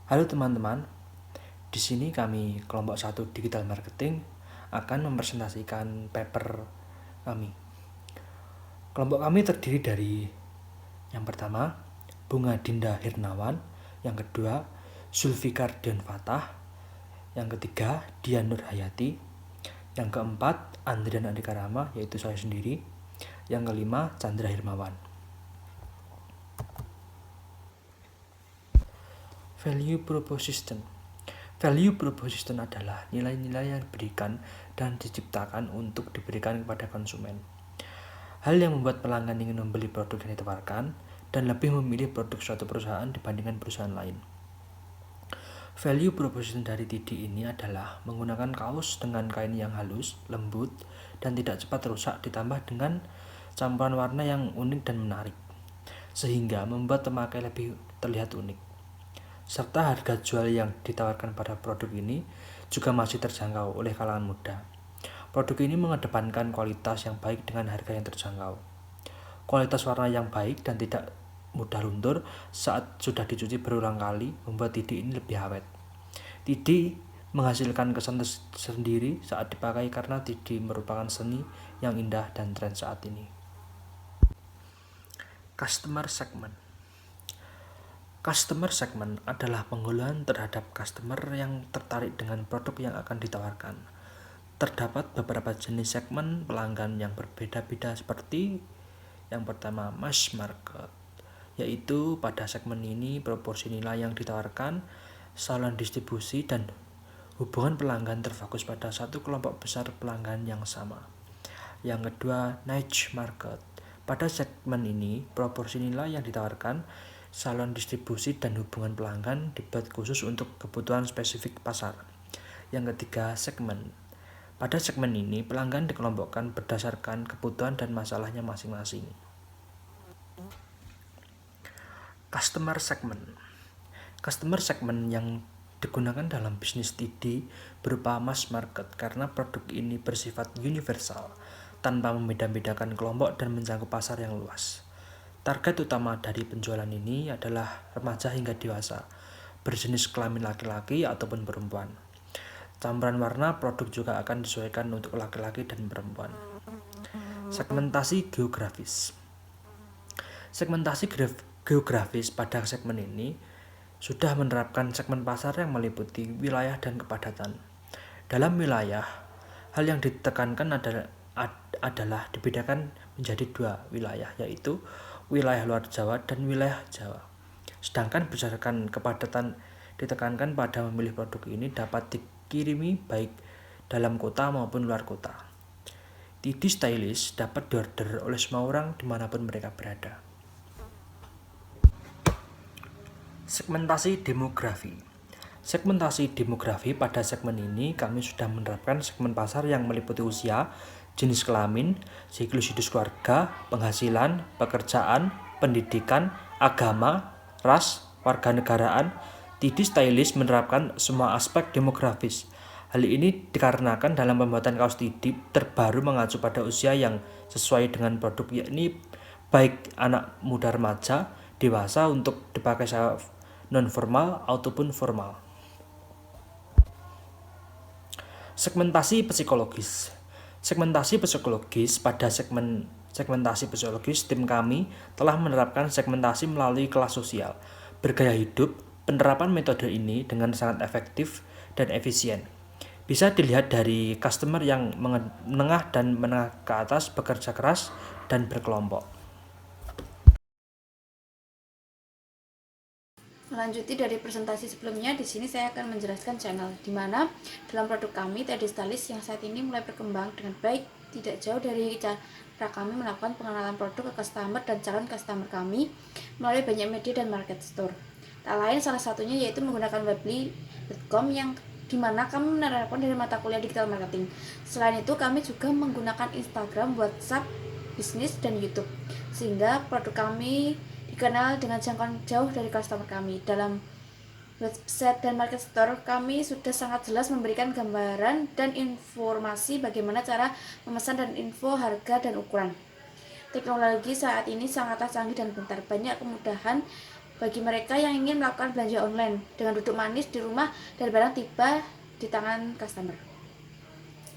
Halo teman-teman, di sini kami kelompok 1 Digital Marketing akan mempresentasikan paper kami. Kelompok kami terdiri dari yang pertama, Bunga Dinda Hirnawan, yang kedua, Zulfikar Dian Fatah, yang ketiga, Dian Nur Hayati, yang keempat, Andrian Andika Rama, yaitu saya sendiri, yang kelima, Chandra Hirmawan. Value Proposition. Value proposition adalah nilai-nilai yang diberikan dan diciptakan untuk diberikan kepada konsumen. Hal yang membuat pelanggan ingin membeli produk yang ditawarkan dan lebih memilih produk suatu perusahaan dibandingkan perusahaan lain. Value proposition dari TD ini adalah menggunakan kaos dengan kain yang halus, lembut, dan tidak cepat rusak ditambah dengan campuran warna yang unik dan menarik, sehingga membuat pemakai lebih terlihat unik. Serta harga jual yang ditawarkan pada produk ini juga masih terjangkau oleh kalangan muda. Produk ini mengedepankan kualitas yang baik dengan harga yang terjangkau. Kualitas warna yang baik dan tidak mudah luntur saat sudah dicuci berulang kali membuat TD ini lebih awet. TD menghasilkan kesan sendiri saat dipakai karena TD merupakan seni yang indah dan tren saat ini. Customer segment. Customer segment adalah penggoluhan terhadap customer yang tertarik dengan produk yang akan ditawarkan. Terdapat beberapa jenis segmen pelanggan yang berbeda-beda seperti yang pertama, mass market, yaitu pada segmen ini proporsi nilai yang ditawarkan, saluran distribusi, dan hubungan pelanggan terfokus pada satu kelompok besar pelanggan yang sama. Yang kedua, niche market. Pada segmen ini, proporsi nilai yang ditawarkan, saluran distribusi, dan hubungan pelanggan dibuat khusus untuk kebutuhan spesifik pasar. Yang ketiga, segmen. Pada segmen ini, pelanggan dikelompokkan berdasarkan kebutuhan dan masalahnya masing-masing. Customer segment. Customer segment yang digunakan dalam bisnis TD berupa mass market karena produk ini bersifat universal, tanpa membeda-bedakan kelompok dan mencakup pasar yang luas. Target utama dari penjualan ini adalah remaja hingga dewasa, berjenis kelamin laki-laki ataupun perempuan. Campuran warna produk juga akan disesuaikan untuk laki-laki dan perempuan. Segmentasi geografis. Segmentasi geografis pada segmen ini sudah menerapkan segmen pasar yang meliputi wilayah dan kepadatan. Dalam wilayah, hal yang ditekankan adalah dibedakan menjadi dua wilayah, yaitu wilayah luar Jawa dan wilayah Jawa. Sedangkan berdasarkan kepadatan ditekankan pada memilih produk ini dapat dikirimi baik dalam kota maupun luar kota. TD Stylish dapat diorder oleh semua orang dimanapun mereka berada. Segmentasi demografi. Segmentasi demografi pada segmen ini kami sudah menerapkan segmen pasar yang meliputi usia, jenis kelamin, siklus hidup keluarga, penghasilan, pekerjaan, pendidikan, agama, ras, warganegaraan. TD Stylish menerapkan semua aspek demografis. Hal ini dikarenakan dalam pembuatan kaos TD terbaru mengacu pada usia yang sesuai dengan produk, yakni baik anak muda, remaja, dewasa untuk dipakai secara non-formal ataupun formal. Segmentasi psikologis. Segmentasi psikologis pada segmentasi psikologis tim kami telah menerapkan segmentasi melalui kelas sosial, bergaya hidup. Penerapan metode ini dengan sangat efektif dan efisien. Bisa dilihat dari customer yang menengah dan menengah ke atas bekerja keras dan berkelompok. Melanjuti dari presentasi sebelumnya, di sini saya akan menjelaskan channel di mana dalam produk kami TD Stylish yang saat ini mulai berkembang dengan baik, tidak jauh dari cara kami melakukan pengenalan produk ke customer dan calon customer kami melalui banyak media dan market store. Tak lain salah satunya yaitu menggunakan webly.com yang dimana kami menerapkan dari mata kuliah digital marketing. Selain itu kami juga menggunakan Instagram, WhatsApp, bisnis, dan YouTube sehingga produk kami dikenal dengan jangkauan jauh dari customer kami. Dalam website dan market store kami sudah sangat jelas memberikan gambaran dan informasi bagaimana cara memesan dan info harga dan ukuran. Teknologi saat ini sangatlah canggih dan pintar, banyak kemudahan bagi mereka yang ingin melakukan belanja online dengan duduk manis di rumah dan barang tiba di tangan customer.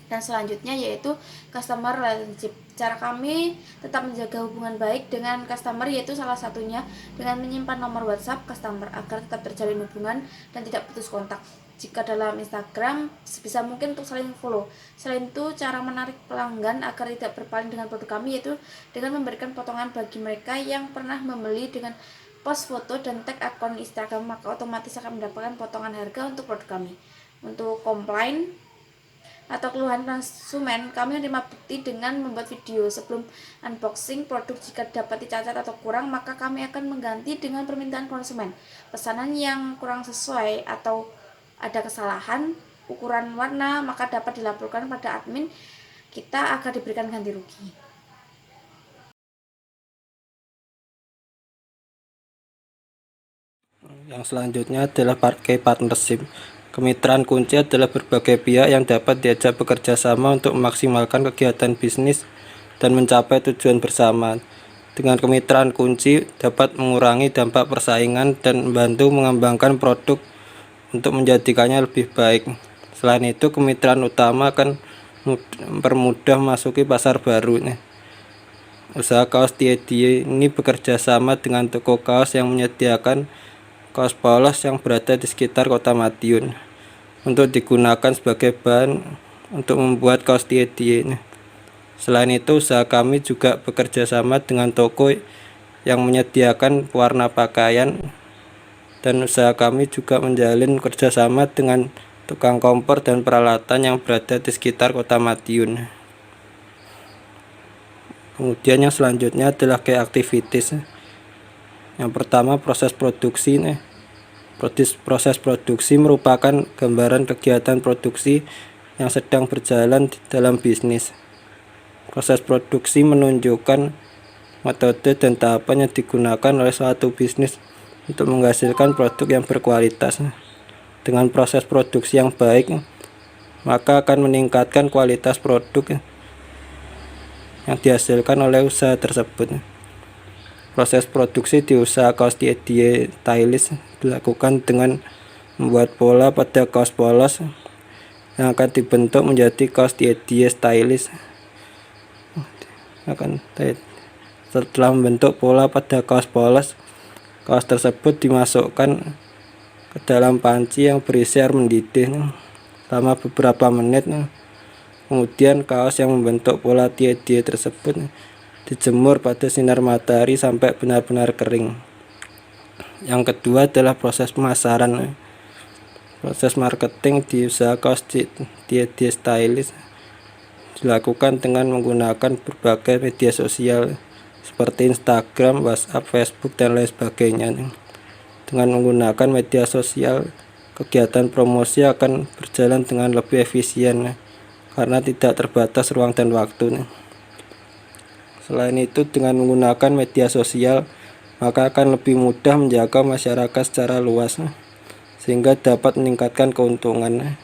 Dan selanjutnya yaitu customer relationship. Cara kami tetap menjaga hubungan baik dengan customer yaitu salah satunya dengan menyimpan nomor WhatsApp customer agar tetap terjalin hubungan dan tidak putus kontak. Jika dalam Instagram, sebisa mungkin untuk saling follow. Selain itu, cara menarik pelanggan agar tidak berpaling dengan produk kami yaitu dengan memberikan potongan bagi mereka yang pernah membeli dengan post foto dan tag akun Instagram, maka otomatis akan mendapatkan potongan harga untuk produk kami. Untuk komplain atau keluhan konsumen, kami menerima bukti dengan membuat video sebelum unboxing produk. Jika dapat dicacat atau kurang, maka kami akan mengganti dengan permintaan konsumen. Pesanan yang kurang sesuai atau ada kesalahan ukuran warna, maka dapat dilaporkan pada admin kita agar diberikan ganti rugi. Yang selanjutnya adalah pakai partnership. Kemitraan kunci adalah berbagai pihak yang dapat diajak bekerja sama untuk memaksimalkan kegiatan bisnis dan mencapai tujuan bersama. Dengan kemitraan kunci dapat mengurangi dampak persaingan dan membantu mengembangkan produk untuk menjadikannya lebih baik. Selain itu, kemitraan utama akan mempermudah memasuki pasar baru. Usaha kaos Die ini bekerja sama dengan toko kaos yang menyediakan kaos polos yang berada di sekitar Kota Madiun untuk digunakan sebagai bahan untuk membuat kaos Die. Selain itu, usaha kami juga bekerja sama dengan toko yang menyediakan pewarna pakaian, dan usaha kami juga menjalin kerjasama dengan tukang kompor dan peralatan yang berada di sekitar Kota Madiun. Kemudian yang selanjutnya adalah key activities. Yang pertama, proses produksi. Proses produksi merupakan gambaran kegiatan produksi yang sedang berjalan di dalam bisnis. Proses produksi menunjukkan metode dan tahapan yang digunakan oleh suatu bisnis untuk menghasilkan produk yang berkualitas. Dengan proses produksi yang baik, maka akan meningkatkan kualitas produk yang dihasilkan oleh usaha tersebut. Proses produksi di usaha kaos Die Stylish dilakukan dengan membuat pola pada kaos polos yang akan dibentuk menjadi kaos Die Stylish. Setelah membentuk pola pada kaos polos, kaos tersebut dimasukkan ke dalam panci yang berisi air mendidih selama beberapa menit. Kemudian kaos yang membentuk pola Die tersebut dijemur pada sinar matahari sampai benar-benar kering. Yang kedua adalah proses pemasaran. Proses marketing di usaha kaos Die Stylish dilakukan dengan menggunakan berbagai media sosial seperti Instagram, WhatsApp, Facebook, dan lain sebagainya. Dengan menggunakan media sosial, kegiatan promosi akan berjalan dengan lebih efisien karena tidak terbatas ruang dan waktu. Selain itu, dengan menggunakan media sosial, maka akan lebih mudah menjangkau masyarakat secara luas, sehingga dapat meningkatkan keuntungan.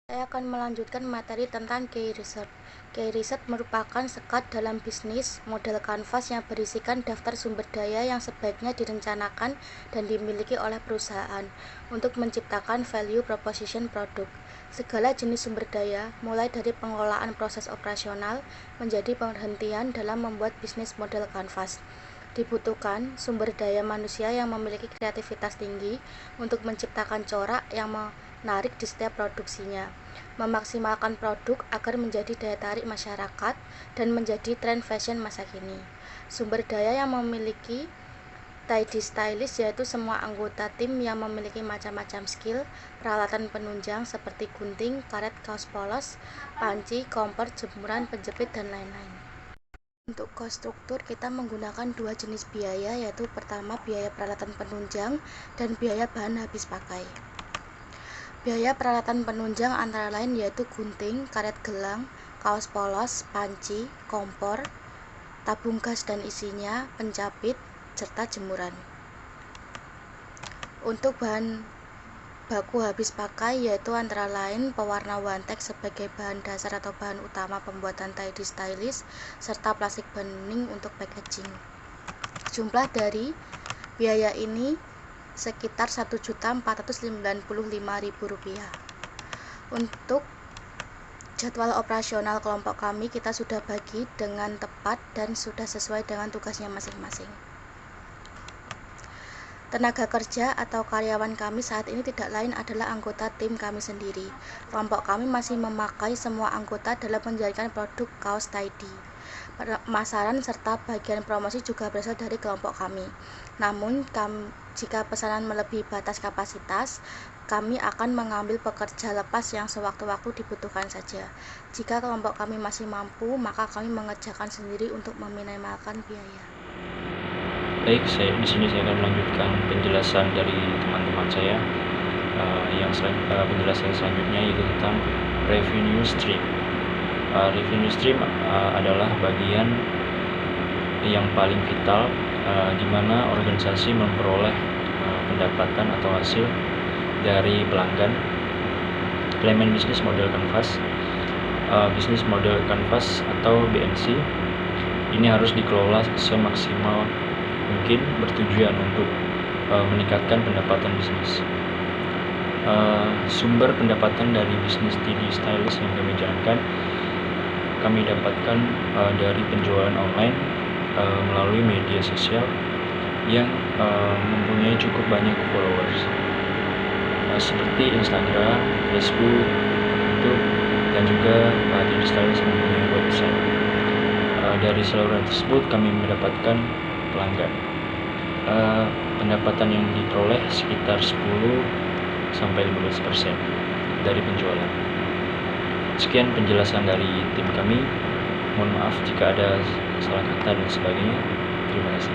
Saya akan melanjutkan materi tentang key research. Key research merupakan sekat dalam bisnis model kanvas yang berisikan daftar sumber daya yang sebaiknya direncanakan dan dimiliki oleh perusahaan untuk menciptakan value proposition produk. Segala jenis sumber daya, mulai dari pengelolaan proses operasional menjadi penghentian dalam membuat bisnis model kanvas. Dibutuhkan sumber daya manusia yang memiliki kreativitas tinggi untuk menciptakan corak yang menarik di setiap produksinya, memaksimalkan produk agar menjadi daya tarik masyarakat dan menjadi tren fashion masa kini. Sumber daya yang memiliki Die Stylish yaitu semua anggota tim yang memiliki macam-macam skill, peralatan penunjang seperti gunting, karet kaos polos, panci, kompor, jemuran, penjepit, dan lain-lain. Untuk cost struktur kita menggunakan dua jenis biaya, yaitu pertama biaya peralatan penunjang dan biaya bahan habis pakai. Biaya peralatan penunjang antara lain yaitu gunting, karet gelang, kaos polos, panci, kompor, tabung gas dan isinya, pencapit, serta jemuran. Untuk bahan baku habis pakai yaitu antara lain pewarna one-tex sebagai bahan dasar atau bahan utama pembuatan Die Stylish serta plastik bening untuk packaging. Jumlah dari biaya ini sekitar Rp1.495.000. Untuk jadwal operasional kelompok kami kita sudah bagi dengan tepat dan sudah sesuai dengan tugasnya masing-masing. Tenaga kerja atau karyawan kami saat ini tidak lain adalah anggota tim kami sendiri. Kelompok kami masih memakai semua anggota dalam menjalankan produk kaos Tidy. Pemasaran serta bagian promosi juga berasal dari kelompok kami. Namun, jika pesanan melebihi batas kapasitas, kami akan mengambil pekerja lepas yang sewaktu-waktu dibutuhkan saja. Jika kelompok kami masih mampu, maka kami mengerjakan sendiri untuk meminimalkan biaya. Baik, di sini saya akan melanjutkan penjelasan dari teman-teman saya. Penjelasan selanjutnya yaitu tentang revenue stream. Revenue stream adalah bagian yang paling vital di mana organisasi memperoleh pendapatan atau hasil dari pelanggan. Implement Business Model Canvas, Business Model Canvas atau BMC ini harus dikelola semaksimal mungkin, bertujuan untuk meningkatkan pendapatan bisnis. Sumber pendapatan dari bisnis TD Stylist yang kami jalankan kami dapatkan dari penjualan online melalui media sosial yang mempunyai cukup banyak followers, seperti Instagram, Facebook, YouTube, dan juga TD Stylist mempunyai website. Dari saluran tersebut kami mendapatkan pelanggan. Pendapatan yang diperoleh sekitar 10-15% dari penjualan. Sekian penjelasan dari tim kami. Mohon maaf jika ada salah kata dan sebagainya. Terima kasih.